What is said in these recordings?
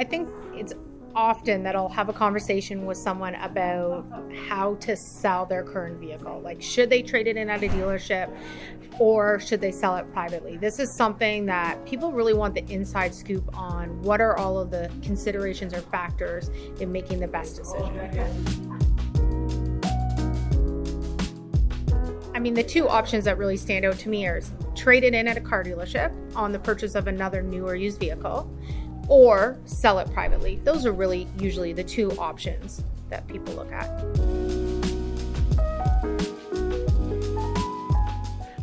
I think it's often that I'll have a conversation with someone about how to sell their current vehicle. Like, should they trade it in at a dealership or should they sell it privately? This is something that people really want the inside scoop on. What are all of the considerations or factors in making the best decision? I mean, the two options that really stand out to me are trade it in at a car dealership on the purchase of another new or used vehicle, or sell it privately. Those are really usually the two options that people look at.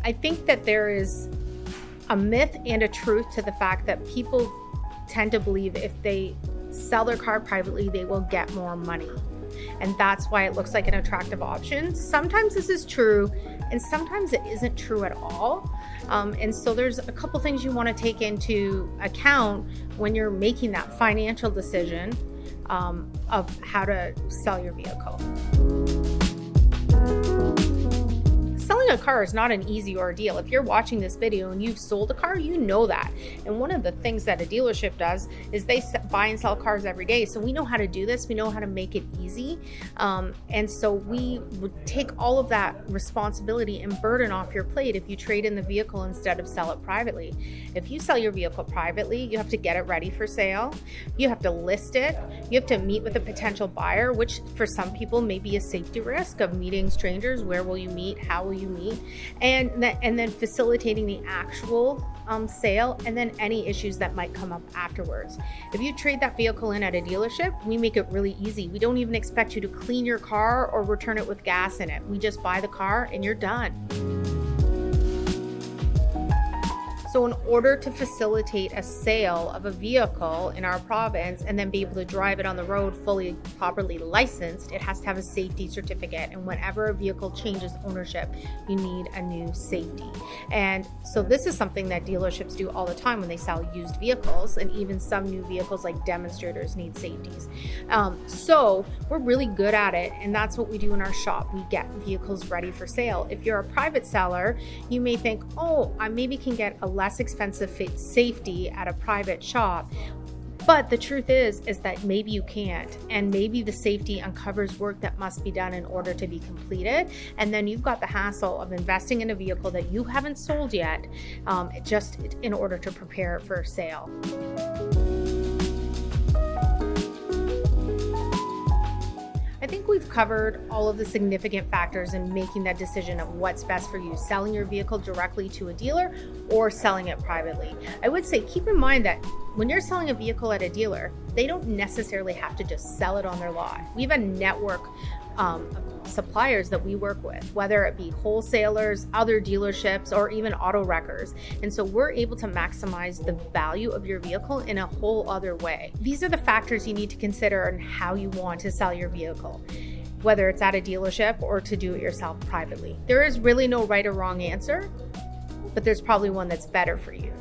I think that there is a myth and a truth to the fact that people tend to believe if they sell their car privately, they will get more money. And that's why it looks like an attractive option. Sometimes this is true, and sometimes it isn't true at all. And so there's a couple things you want to take into account when you're making that financial decision of how to sell your vehicle. Selling a car is not an easy ordeal. If you're watching this video and you've sold a car, you know that. And one of the things that a dealership does is they buy and sell cars every day. So we know how to do this. We know how to make it easy. And so we would take all of that responsibility and burden off your plate if you trade in the vehicle instead of sell it privately. If you sell your vehicle privately, you have to get it ready for sale. You have to list it. You have to meet with a potential buyer, which for some people may be a safety risk of meeting strangers. Where will you meet? How will you meet? And then facilitating the actual sale, and then any issues that might come up afterwards. If you trade that vehicle in at a dealership, we make it really easy. We don't even expect you to clean your car or return it with gas in it. We just buy the car and you're done. So in order to facilitate a sale of a vehicle in our province and then be able to drive it on the road fully, properly licensed, it has to have a safety certificate. And whenever a vehicle changes ownership, you need a new safety. And so this is something that dealerships do all the time when they sell used vehicles, and even some new vehicles like demonstrators need safeties. So we're really good at it, and that's what we do in our shop. We get vehicles ready for sale. If you're a private seller, you may think, oh, I maybe can get a less expensive safety at a private shop. But the truth is that maybe you can't, and maybe the safety uncovers work that must be done in order to be completed, and then you've got the hassle of investing in a vehicle that you haven't sold yet, just in order to prepare it for sale. I think we've covered all of the significant factors in making that decision of what's best for you, selling your vehicle directly to a dealer or selling it privately. I would say keep in mind that when you're selling a vehicle at a dealer, they don't necessarily have to just sell it on their lot. We have a network of suppliers that we work with, whether it be wholesalers, other dealerships, or even auto wreckers. And so we're able to maximize the value of your vehicle in a whole other way. These are the factors you need to consider in how you want to sell your vehicle, whether it's at a dealership or to do it yourself privately. There is really no right or wrong answer, but there's probably one that's better for you.